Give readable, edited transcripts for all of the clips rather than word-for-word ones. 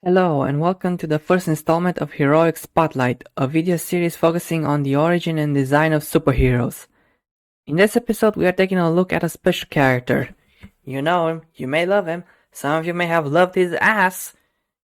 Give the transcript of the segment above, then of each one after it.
Hello and welcome to the first installment of Heroic Spotlight, a video series focusing on the origin and design of superheroes. In this episode we are taking a look at a special character. You know him, you may love him, some of you may have loved his ass.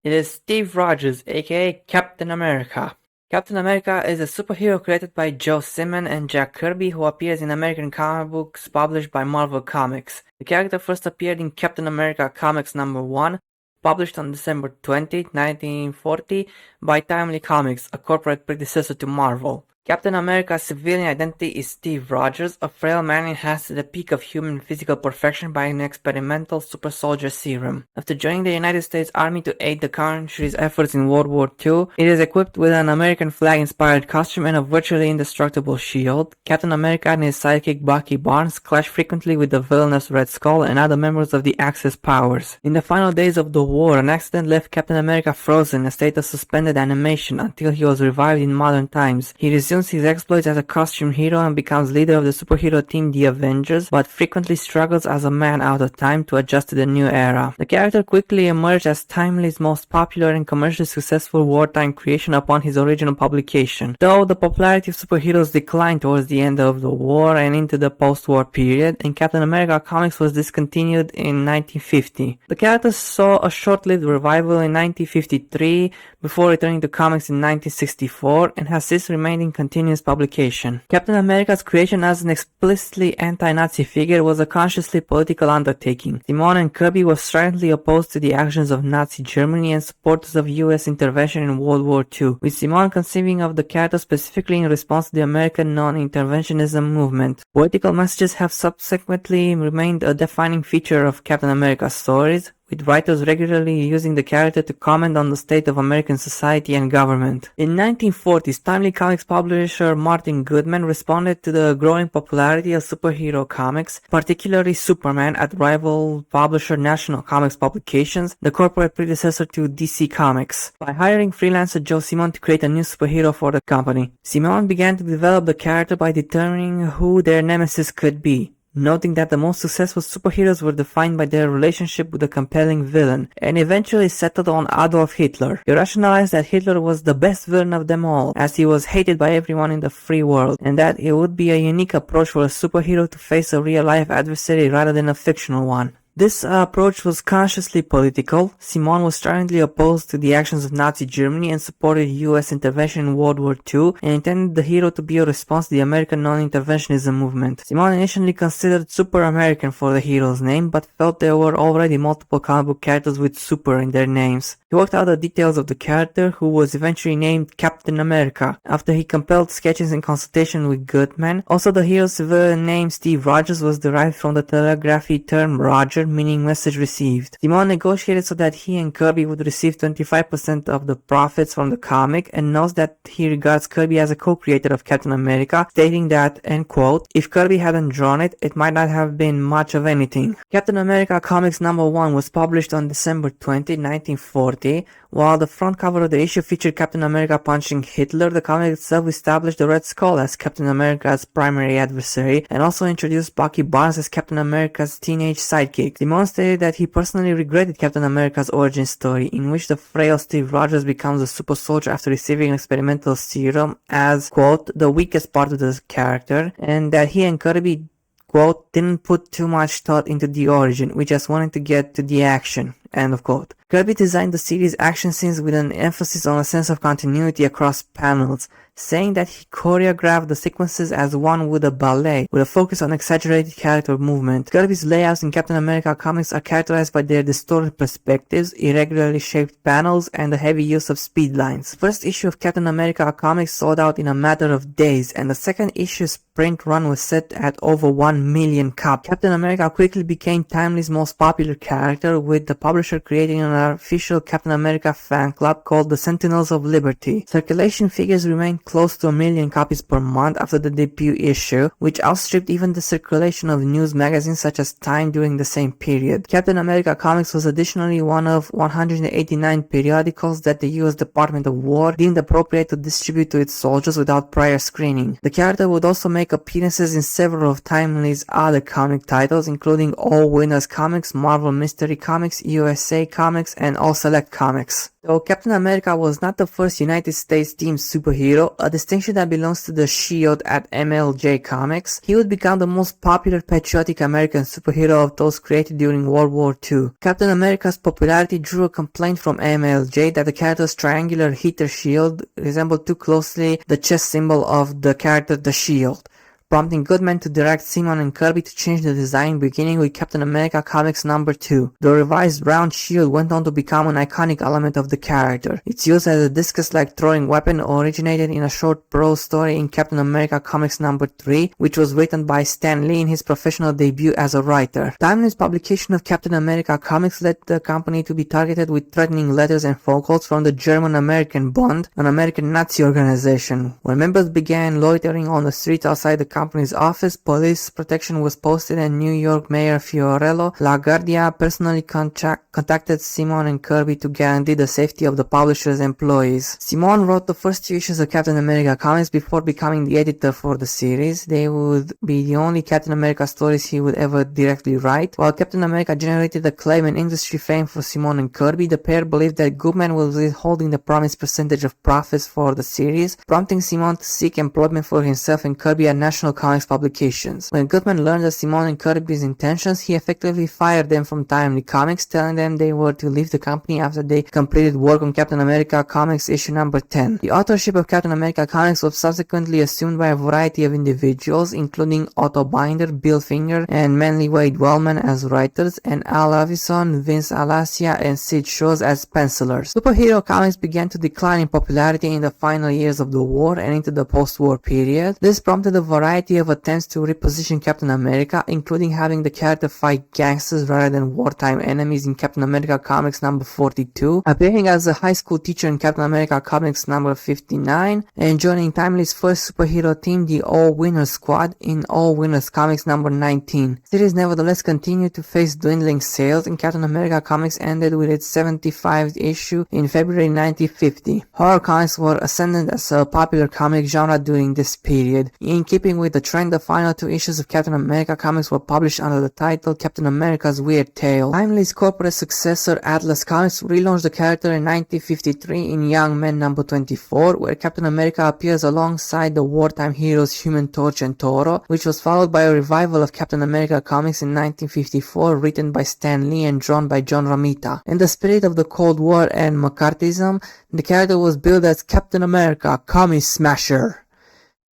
It is Steve Rogers, aka Captain America. Captain America is a superhero created by Joe Simon and Jack Kirby who appears in American comic books published by Marvel Comics. The character first appeared in Captain America Comics number 1, published on December 20, 1940 by Timely Comics, a corporate predecessor to Marvel. Captain America's civilian identity is Steve Rogers, a frail man enhanced to the peak of human physical perfection by an experimental super soldier serum. After joining the United States Army to aid the country's efforts in World War II, it is equipped with an American flag-inspired costume and a virtually indestructible shield. Captain America and his sidekick Bucky Barnes clash frequently with the villainous Red Skull and other members of the Axis powers. In the final days of the war, an accident left Captain America frozen in a state of suspended animation until he was revived in modern times. He resumes his exploits as a costume hero and becomes leader of the superhero team The Avengers, but frequently struggles as a man out of time to adjust to the new era. The character quickly emerged as Timely's most popular and commercially successful wartime creation upon his original publication. Though the popularity of superheroes declined towards the end of the war and into the post-war period, and Captain America Comics was discontinued in 1950. The character saw a short-lived revival in 1953 before returning to comics in 1964 and has since remained in continuous publication. Captain America's creation as an explicitly anti-Nazi figure was a consciously political undertaking. Simon and Kirby were stridently opposed to the actions of Nazi Germany and supporters of US intervention in World War II, with Simon conceiving of the character specifically in response to the American non-interventionism movement. Political messages have subsequently remained a defining feature of Captain America's stories, with writers regularly using the character to comment on the state of American society and government. In 1940s, Timely Comics publisher Martin Goodman responded to the growing popularity of superhero comics, particularly Superman, at rival publisher National Comics Publications, the corporate predecessor to DC Comics, by hiring freelancer Joe Simon to create a new superhero for the company. Simon began to develop the character by determining who their nemesis could be, noting that the most successful superheroes were defined by their relationship with a compelling villain, and eventually settled on Adolf Hitler. He rationalized that Hitler was the best villain of them all, as he was hated by everyone in the free world, and that it would be a unique approach for a superhero to face a real-life adversary rather than a fictional one. This approach was consciously political. Simon was stridently opposed to the actions of Nazi Germany and supported US intervention in World War II and intended the hero to be a response to the American non-interventionism movement. Simon initially considered Super American for the hero's name, but felt there were already multiple comic book characters with Super in their names. He worked out the details of the character, who was eventually named Captain America, after he compiled sketches in consultation with Goodman. Also, the hero's civilian name Steve Rogers was derived from the telegraphy term Roger, meaning message received. Simon negotiated so that he and Kirby would receive 25% of the profits from the comic, and notes that he regards Kirby as a co-creator of Captain America, stating that, end quote, if Kirby hadn't drawn it, it might not have been much of anything. Captain America Comics number 1 was published on December 20, 1940. While the front cover of the issue featured Captain America punching Hitler, the comic itself established the Red Skull as Captain America's primary adversary, and also introduced Bucky Barnes as Captain America's teenage sidekick. Simon stated that he personally regretted Captain America's origin story, in which the frail Steve Rogers becomes a super soldier after receiving an experimental serum, as, quote, the weakest part of the character, and that he and Kirby, quote, didn't put too much thought into the origin, we just wanted to get to the action, end of quote. Kirby designed the series' action scenes with an emphasis on a sense of continuity across panels, saying that he choreographed the sequences as one would a ballet, with a focus on exaggerated character movement. Kirby's layouts in Captain America comics are characterized by their distorted perspectives, irregularly shaped panels, and the heavy use of speed lines. The first issue of Captain America comics sold out in a matter of days, and the second issue's print run was set at over 1 million copies. Captain America quickly became Timely's most popular character, with the publisher creating an official Captain America fan club called the Sentinels of Liberty. Circulation figures remained close to 1 million copies per month after the debut issue, which outstripped even the circulation of news magazines such as Time during the same period. Captain America Comics was additionally one of 189 periodicals that the US Department of War deemed appropriate to distribute to its soldiers without prior screening. The character would also make appearances in several of Timely's other comic titles, including All Winners Comics, Marvel Mystery Comics, US USA Comics and All Select Comics. Though Captain America was not the first United States themed superhero, a distinction that belongs to the Shield at MLJ Comics, he would become the most popular patriotic American superhero of those created during World War II. Captain America's popularity drew a complaint from MLJ that the character's triangular heater shield resembled too closely the chest symbol of the character the Shield, prompting Goodman to direct Simon and Kirby to change the design, beginning with Captain America Comics #2. The revised round shield went on to become an iconic element of the character. Its use as a discus-like throwing weapon originated in a short prose story in Captain America Comics #3, which was written by Stan Lee in his professional debut as a writer. Timeless publication of Captain America Comics led the company to be targeted with threatening letters and phone calls from the German-American Bund, an American Nazi organization. When members began loitering on the streets outside the company's office, police protection was posted, and New York Mayor Fiorello LaGuardia personally contacted Simon and Kirby to guarantee the safety of the publisher's employees. Simon wrote the first 2 issues of Captain America Comics before becoming the editor for the series. They would be the only Captain America stories he would ever directly write. While Captain America generated acclaim and industry fame for Simon and Kirby, the pair believed that Goodman was withholding the promised percentage of profits for the series, prompting Simon to seek employment for himself and Kirby at National Comics publications. When Goodman learned of Simon and Kirby's intentions, he effectively fired them from Timely Comics, telling them they were to leave the company after they completed work on Captain America Comics issue #10. The authorship of Captain America Comics was subsequently assumed by a variety of individuals, including Otto Binder, Bill Finger, and Manly Wade Wellman as writers, and Al Avison, Vince Alasia, and Sid Shows as pencilers. Superhero comics began to decline in popularity in the final years of the war and into the post-war period. This prompted a variety of attempts to reposition Captain America, including having the character fight gangsters rather than wartime enemies in Captain America Comics #42, appearing as a high school teacher in Captain America Comics #59, and joining Timely's first superhero team, the All Winners Squad, in All Winners Comics #19. The series nevertheless continued to face dwindling sales, and Captain America Comics ended with its 75th issue in February 1950. Horror comics were ascendant as a popular comic genre during this period. In keeping with the trend, the final 2 issues of Captain America Comics were published under the title Captain America's Weird Tale. Timely's corporate successor Atlas Comics relaunched the character in 1953 in Young Men #24, where Captain America appears alongside the wartime heroes Human Torch and Toro, which was followed by a revival of Captain America Comics in 1954, written by Stan Lee and drawn by John Romita. In the spirit of the Cold War and McCarthyism, the character was billed as Captain America Commie Smasher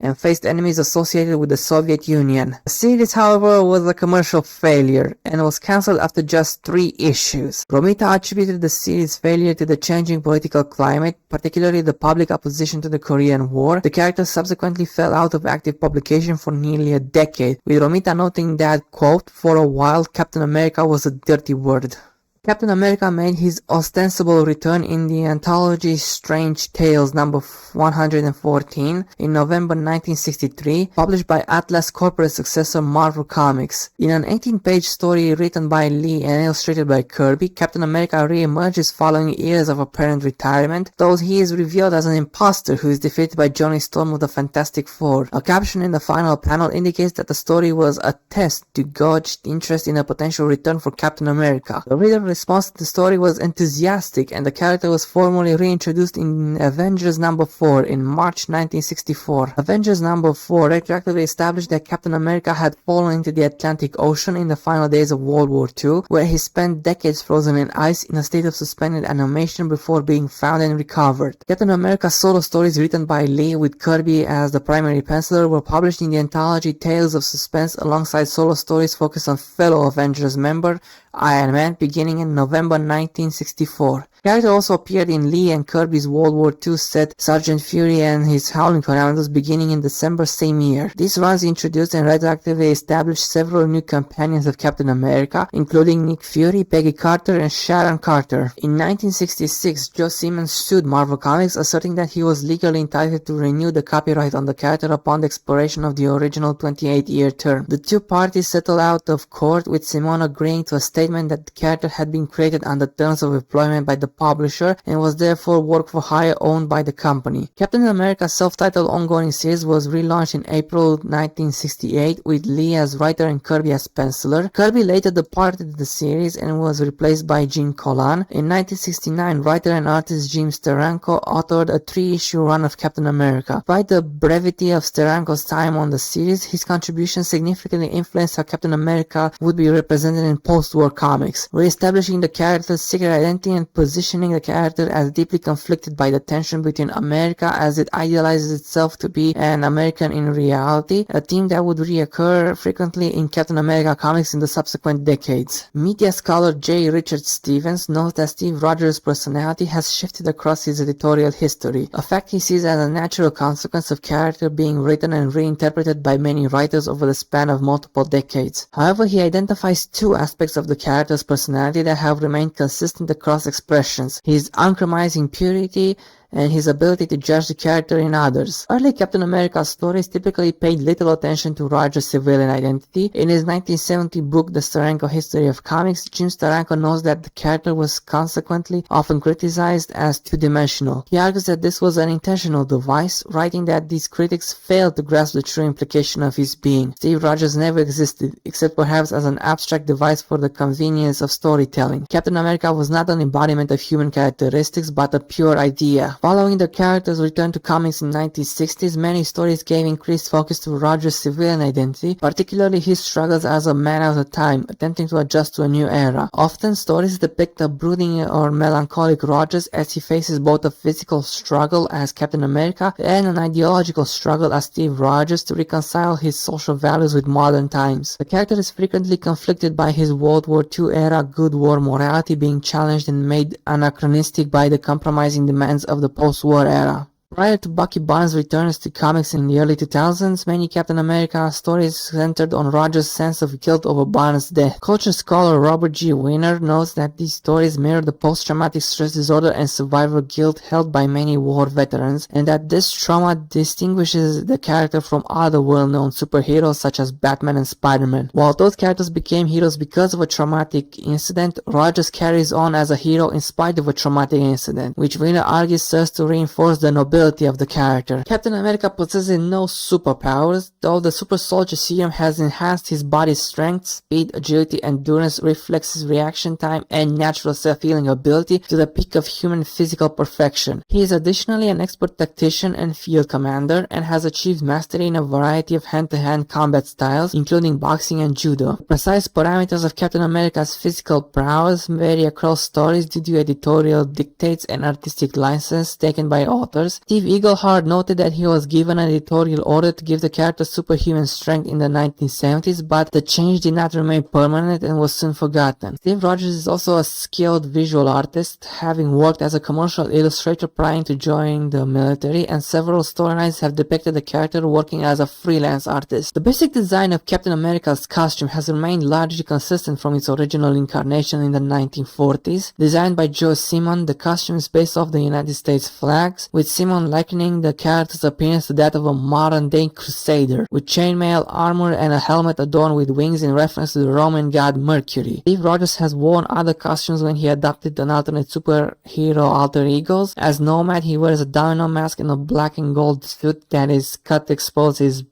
and faced enemies associated with the Soviet Union. The series, however, was a commercial failure and was cancelled after just 3 issues. Romita attributed the series' failure to the changing political climate, particularly the public opposition to the Korean War. The character subsequently fell out of active publication for nearly a decade, with Romita noting that, quote, "For a while, Captain America was a dirty word." Captain America made his ostensible return in the anthology Strange Tales #114 in November 1963, published by Atlas corporate successor Marvel Comics. In an 18-page story written by Lee and illustrated by Kirby, Captain America re-emerges following years of apparent retirement, though he is revealed as an imposter who is defeated by Johnny Storm of the Fantastic Four. A caption in the final panel indicates that the story was a test to gauge interest in a potential return for Captain America. The reader response to the story was enthusiastic, and the character was formally reintroduced in Avengers #4 in March 1964. Avengers #4 retroactively established that Captain America had fallen into the Atlantic Ocean in the final days of World War II, where he spent decades frozen in ice in a state of suspended animation before being found and recovered. Captain America's solo stories, written by Lee with Kirby as the primary penciler, were published in the anthology Tales of Suspense alongside solo stories focused on fellow Avengers member Iron Man, beginning in November 1964. The character also appeared in Lee and Kirby's World War II set Sergeant Fury and his Howling Commandos, beginning in December same year. These runs introduced and retroactively established several new companions of Captain America, including Nick Fury, Peggy Carter, and Sharon Carter. In 1966, Joe Simmons sued Marvel Comics, asserting that he was legally entitled to renew the copyright on the character upon the expiration of the original 28-year term. The two parties settled out of court, with Simon agreeing to a statement that the character had been created under terms of employment by the publisher and was therefore work for hire owned by the company. Captain America's self-titled ongoing series was relaunched in April 1968 with Lee as writer and Kirby as penciler. Kirby later departed the series and was replaced by Jim Collan. In 1969, writer and artist Jim Steranko authored a 3-issue run of Captain America. Despite the brevity of Steranko's time on the series, his contribution significantly influenced how Captain America would be represented in post-war comics, re-establishing the character's secret identity and positioning the character as deeply conflicted by the tension between America as it idealizes itself to be an American in reality, a theme that would reoccur frequently in Captain America comics in the subsequent decades. Media scholar J. Richard Stevens notes that Steve Rogers' personality has shifted across his editorial history, a fact he sees as a natural consequence of character being written and reinterpreted by many writers over the span of multiple decades. However, he identifies two aspects of the character's personality that have remained consistent across expressions: his uncompromising purity and his ability to judge the character in others. Early Captain America stories typically paid little attention to Rogers' civilian identity. In his 1970 book, The Steranko History of Comics, Jim Steranko notes that the character was consequently often criticized as two-dimensional. He argues that this was an intentional device, writing that these critics failed to grasp the true implication of his being. Steve Rogers never existed, except perhaps as an abstract device for the convenience of storytelling. Captain America was not an embodiment of human characteristics, but a pure idea. Following the character's return to comics in the 1960s, many stories gave increased focus to Rogers' civilian identity, particularly his struggles as a man of the time, attempting to adjust to a new era. Often, stories depict a brooding or melancholic Rogers as he faces both a physical struggle as Captain America and an ideological struggle as Steve Rogers to reconcile his social values with modern times. The character is frequently conflicted by his World War II era good war morality being challenged and made anachronistic by the compromising demands of the post-war era. Prior to Bucky Barnes' returns to comics in the early 2000s, many Captain America stories centered on Rogers' sense of guilt over Barnes' death. Culture scholar Robert G. Wiener notes that these stories mirror the post-traumatic stress disorder and survivor guilt held by many war veterans, and that this trauma distinguishes the character from other well-known superheroes such as Batman and Spider-Man. While those characters became heroes because of a traumatic incident, Rogers carries on as a hero in spite of a traumatic incident, which Wiener argues serves to reinforce the nobility of the character. Captain America possesses no superpowers, though the super soldier serum has enhanced his body's strength, speed, agility, endurance, reflexes, reaction time, and natural self-healing ability to the peak of human physical perfection. He is additionally an expert tactician and field commander, and has achieved mastery in a variety of hand-to-hand combat styles, including boxing and judo. The precise parameters of Captain America's physical prowess vary across stories due to editorial dictates and artistic license taken by authors. Steve Eaglehart noted that he was given an editorial order to give the character superhuman strength in the 1970s, but the change did not remain permanent and was soon forgotten. Steve Rogers is also a skilled visual artist, having worked as a commercial illustrator prior to joining the military, and several storylines have depicted the character working as a freelance artist. The basic design of Captain America's costume has remained largely consistent from its original incarnation in the 1940s. Designed by Joe Simon, the costume is based off the United States flags, with Simon likening the character's appearance to that of a modern-day crusader, with chainmail armor and a helmet adorned with wings in reference to the Roman god Mercury. Steve Rogers has worn other costumes when he adopted an alternate superhero alter egos. As Nomad, he wears a domino mask and a black and gold suit that is cut to expose his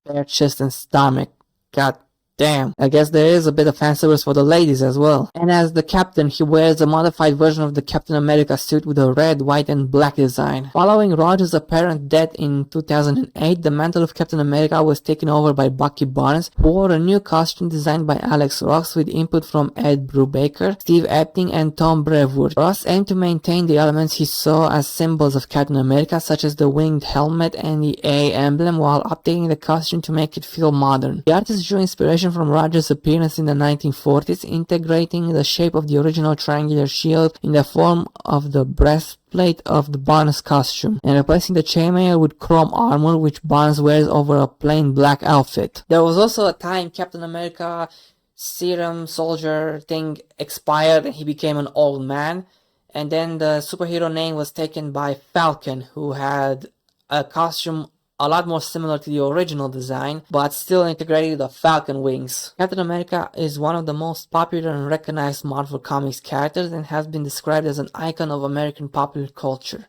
bare chest and stomach. God damn. I guess there is a bit of fan service for the ladies as well. And as the Captain, he wears a modified version of the Captain America suit with a red, white, and black design. Following Rogers' apparent death in 2008, the mantle of Captain America was taken over by Bucky Barnes, who wore a new costume designed by Alex Ross with input from Ed Brubaker, Steve Epting, and Tom Brevoort. Ross aimed to maintain the elements he saw as symbols of Captain America, such as the winged helmet and the A emblem, while updating the costume to make it feel modern. The artist drew inspiration from Rogers' appearance in the 1940s, integrating the shape of the original triangular shield in the form of the breastplate of the Barnes costume, and replacing the chainmail with chrome armor which Barnes wears over a plain black outfit. There was also a time Captain America serum soldier thing expired and he became an old man, and then the superhero name was taken by Falcon, who had a costume a lot more similar to the original design, but still integrated the falcon wings. Captain America is one of the most popular and recognized Marvel Comics characters and has been described as an icon of American popular culture.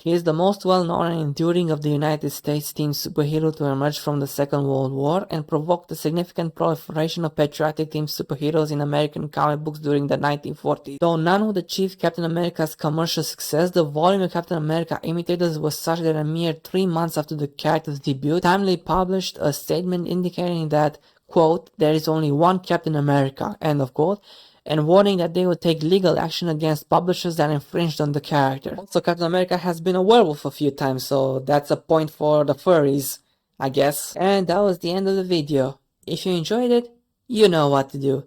He is the most well-known and enduring of the United States team superhero to emerge from the Second World War and provoked a significant proliferation of patriotic team superheroes in American comic books during the 1940s. Though none would achieve Captain America's commercial success, the volume of Captain America imitators was such that a mere 3 months after the character's debut, Timely published a statement indicating that, quote, "there is only one Captain America," end of quote, and warning that they would take legal action against publishers that infringed on the character. Also, Captain America has been a werewolf a few times, so that's a point for the furries, I guess. And that was the end of the video. If you enjoyed it, you know what to do.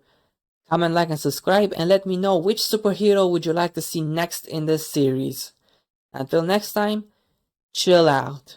Comment, like, and subscribe, and let me know which superhero would you like to see next in this series. Until next time, chill out.